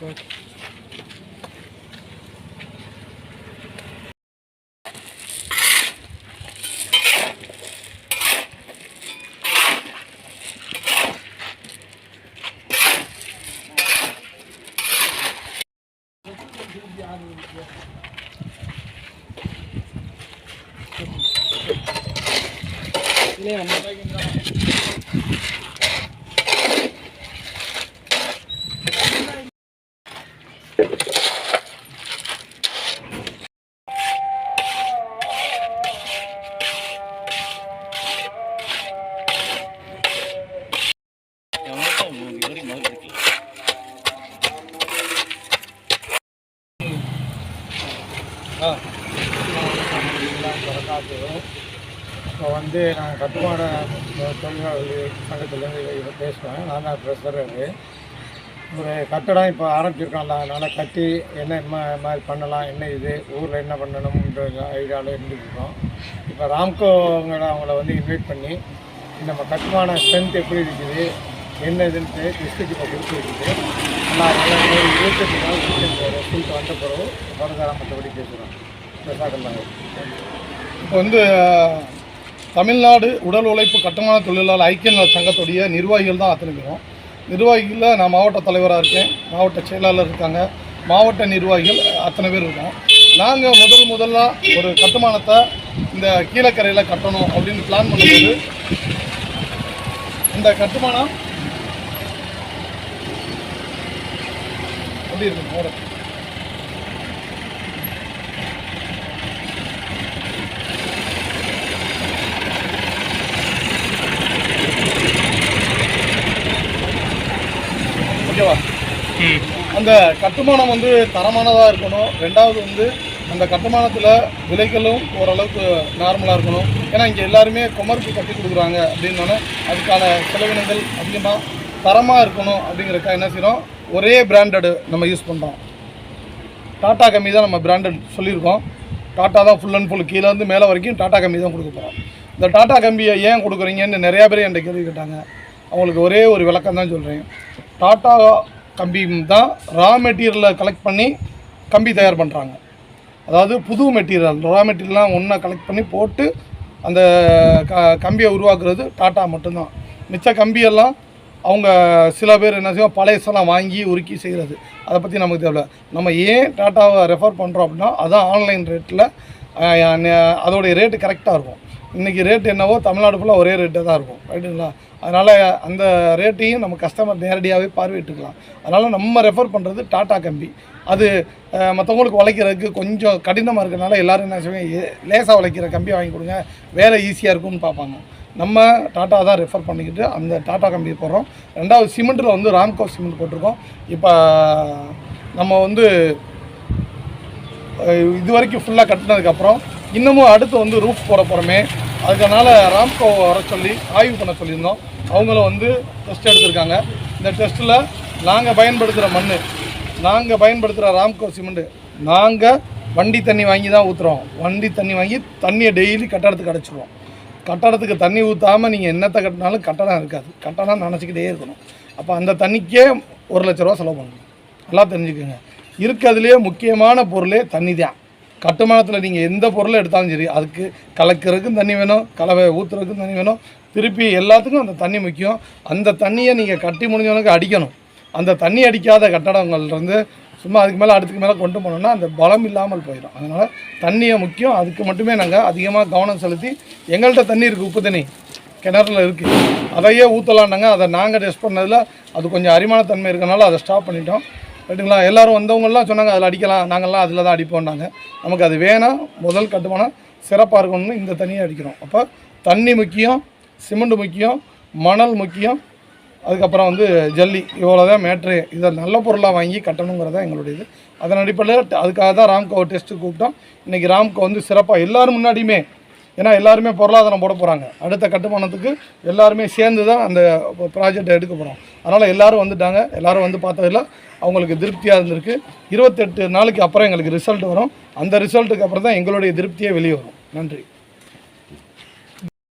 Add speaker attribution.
Speaker 1: இப்போ வந்து நான் கட்டுமான தொழிலாளர் சங்கத்துலேருந்து பேசுவேன். நான் தான் ட்ரெஸரு. ஒரு கட்டடம் இப்போ ஆரம்பிச்சிருக்கோம்ல, அதனால் கட்டி என்ன மாதிரி பண்ணலாம், என்ன இது ஊரில் என்ன பண்ணணும்ன்ற ஐடியாவில் இருந்துருக்கோம். இப்போ ராம்கோங்கிற அவங்கள வந்து இன்வைட் பண்ணி நம்ம கட்டுமான ஸ்ட்ரென்த் எப்படி இருக்குது, என்ன இதுன்ட்டு டிஸ்ட்ரிக்ட் இப்போ கொடுத்து இருக்குது. நல்லா நல்லா ஒரு 28 நாள் ரிசல்ட் வந்த பிறகு ஃபர்தராக மற்றபடி பேசுகிறோம்.
Speaker 2: இப்போ வந்து தமிழ்நாடு உடல் உழைப்பு கட்டுமான தொழிலாளர் ஐக்கிய நல சங்கத்துடைய நிர்வாகிகள் தான் அத்தனை பேரும். நிர்வாகிகளில் நான் மாவட்ட தலைவராக இருக்கேன், மாவட்ட செயலாளர் இருக்காங்க, மாவட்ட நிர்வாகிகள் அத்தனை பேர் இருக்கோம். நாங்கள் முதலாக ஒரு கட்டுமானத்தை இந்த கீழக்கரையில் கட்டணும் அப்படின்னு பிளான் பண்ணும்போது இந்த கட்டுமானம் எப்படி இருக்கும் ஓகேவா? அந்த கட்டுமானம் வந்து தரமானதாக இருக்கணும். ரெண்டாவது வந்து அந்த கட்டுமானத்தில் விலைகளும் ஓரளவுக்கு நார்மலாக இருக்கணும். ஏன்னா இங்கே எல்லாருமே கொமர்க்கு கட்டி கொடுக்குறாங்க அப்படின்னா அதுக்கான செலவினங்கள் அதிகமாக தரமாக இருக்கணும். அப்படிங்கிறக்கா என்ன செய்கிறோம், ஒரே பிராண்டடு நம்ம யூஸ் பண்ணுறோம். டாட்டா கம்பி தான் நம்ம பிராண்டட் சொல்லியிருக்கோம். டாட்டா தான் ஃபுல் அண்ட் ஃபுல் கீழேருந்து மேலே வரைக்கும் டாட்டா கம்பி தான் கொடுக்க போகிறோம். இந்த டாட்டா கம்பியை ஏன் கொடுக்குறீங்கன்னு நிறையா பேர் என்கிட்ட கேள்வி கேட்டாங்க. அவங்களுக்கு ஒரே ஒரு விளக்கம் தான் சொல்கிறேன். டாட்டா கம்பி தான் ரா மெட்டீரியலை கலெக்ட் பண்ணி கம்பி தயார் பண்ணுறாங்க. அதாவது புது மெட்டீரியல் ரா மெட்டீரியல்லாம் ஒன்றா கலெக்ட் பண்ணி போட்டு அந்த கம்பியை உருவாக்குறது டாட்டா மட்டும்தான். மிச்ச கம்பியெல்லாம் அவங்க சில பேர் என்ன செய்வோம், பழையசெல்லாம் வாங்கி உருக்கி செய்கிறது. அதை பற்றி நமக்கு தேவை. நம்ம ஏன் டாட்டாவை ரெஃபர் பண்ணுறோம் அப்படின்னா அதான் ஆன்லைன் ரேட்டில் அதோடைய ரேட்டு கரெக்டாக இருக்கும். இன்றைக்கி ரேட் என்னவோ தமிழ்நாடு ஃபுல்லாக ஒரே ரேட்டு தான் இருக்கும், ரைட்டுங்களா? அதனால் அந்த ரேட்டையும் நம்ம கஸ்டமர் நேரடியாகவே பார்வையிட்டுக்கலாம். அதனால் நம்ம ரெஃபர் பண்ணுறது டாட்டா கம்பி. அது மற்றவங்களுக்கு உழைக்கிறதுக்கு கொஞ்சம் கடினமாக இருக்கிறதுனால எல்லோரும் என்ன செய்வாங்க, லேசாக உழைக்கிற கம்பியை வாங்கி கொடுங்க, வேலை ஈஸியாக இருக்கும்னு பார்ப்பாங்க. நம்ம டாட்டா தான் ரெஃபர் பண்ணிக்கிட்டு அந்த டாட்டா கம்பி போடுறோம். ரெண்டாவது சிமெண்ட்டில் வந்து ராம்கோ சிமெண்ட் போட்டிருக்கோம். இப்போ நம்ம வந்து இது வரைக்கும் ஃபுல்லாக கட்டினதுக்கப்புறம் இன்னமும் அடுத்து வந்து ரூஃப் போட போகிறோமே, அதுக்கனால ராம்கோ வர சொல்லி ஆய்வு பண்ண சொல்லியிருந்தோம். அவங்களும் வந்து டெஸ்ட் எடுத்திருக்காங்க. இந்த டெஸ்ட்டில் நாங்கள் பயன்படுத்துகிற மண், நாங்கள் பயன்படுத்துகிற ராம்கோ சிமெண்ட்டு நாங்கள் வண்டி தண்ணி வாங்கி தான் ஊற்றுறோம். வண்டி தண்ணி வாங்கி தண்ணியை டெய்லி கட்டடத்துக்கு அடைச்சிடுவோம். கட்டடத்துக்கு தண்ணி ஊற்றாமல் நீங்கள் என்னத்தை கட்டினாலும் கட்டடம் இருக்காது. கட்டடம் நினச்சிக்கிட்டே இருக்கணும். அப்போ அந்த தண்ணிக்கே 1 லட்ச ரூபா செலவு பண்ணணும். நல்லா தெரிஞ்சுக்கோங்க. இருக்கிறதுலேயே முக்கியமான பொருளே தண்ணி தான். கட்டுமானத்தில் நீங்கள் எந்த பொருளை எடுத்தாலும் சரி, அதுக்கு கலக்கிறதுக்கும் தண்ணி வேணும், கலவை ஊற்றுறதுக்கும் தண்ணி வேணும், திருப்பி எல்லாத்துக்கும் அந்த தண்ணி முக்கியம். அந்த தண்ணியை நீங்கள் கட்டி முடிஞ்சவனுக்கு அடிக்கணும். அந்த தண்ணி அடிக்காத கட்டடங்கள்லேருந்து சும்மா அதுக்கு மேலே அடுத்துக்கு மேலே கொண்டு போனோம்னா அந்த பலம் இல்லாமல் போயிடும். அதனால் தண்ணியை முக்கியம். அதுக்கு மட்டுமே நாங்கள் அதிகமாக கவனம் செலுத்தி, எங்கள்கிட்ட தண்ணி இருக்குது, உப்பு தண்ணி கிணறுல இருக்குது, அதையே ஊற்றலான்னாங்க. அதை நாங்கள் டெஸ்ட் பண்ணதில் அது கொஞ்சம் அரிமானத்தன்மை இருக்கனால அதை ஸ்டாப் பண்ணிட்டோம், ரைட்டுங்களா? எல்லோரும் வந்தவங்களாம் சொன்னாங்க அதில் அடிக்கலாம், நாங்கள்லாம் அதில் தான் அடிப்போம்னாங்க. நமக்கு அது வேணாம். முதல் கட்டுமானம் சிறப்பாக இருக்கணும்னு இந்த தண்ணியை அடிக்கிறோம். அப்போ தண்ணி முக்கியம், சிமெண்ட் முக்கியம், மணல் முக்கியம், அதுக்கப்புறம் வந்து ஜல்லி, இவ்வளோ தான் மேட்ரு. இதை நல்ல பொருளாக வாங்கி கட்டணுங்கிறதா எங்களுடைய இது. அதன் அடிப்படையில் அதுக்காக தான் ராம்கோ டெஸ்ட்டு கூப்பிட்டோம். இன்றைக்கி ராம்கோ வந்து சிறப்பாக எல்லோரும் முன்னாடியுமே, ஏன்னா எல்லாருமே பொருளாதாரம் போட போகிறாங்க. அடுத்த கட்டுமானத்துக்கு எல்லாருமே சேர்ந்து தான் அந்த ப்ராஜெக்டை எடுக்க போகிறோம். அதனால் எல்லோரும் வந்துட்டாங்க. எல்லோரும் வந்து பார்த்ததில் அவங்களுக்கு திருப்தியாக இருந்திருக்கு. 28 நாளைக்கு அப்புறம் எங்களுக்கு ரிசல்ட் வரும். அந்த ரிசல்ட்டுக்கு அப்புறம் தான் எங்களுடைய திருப்தியே வெளியே வரும். நன்றி.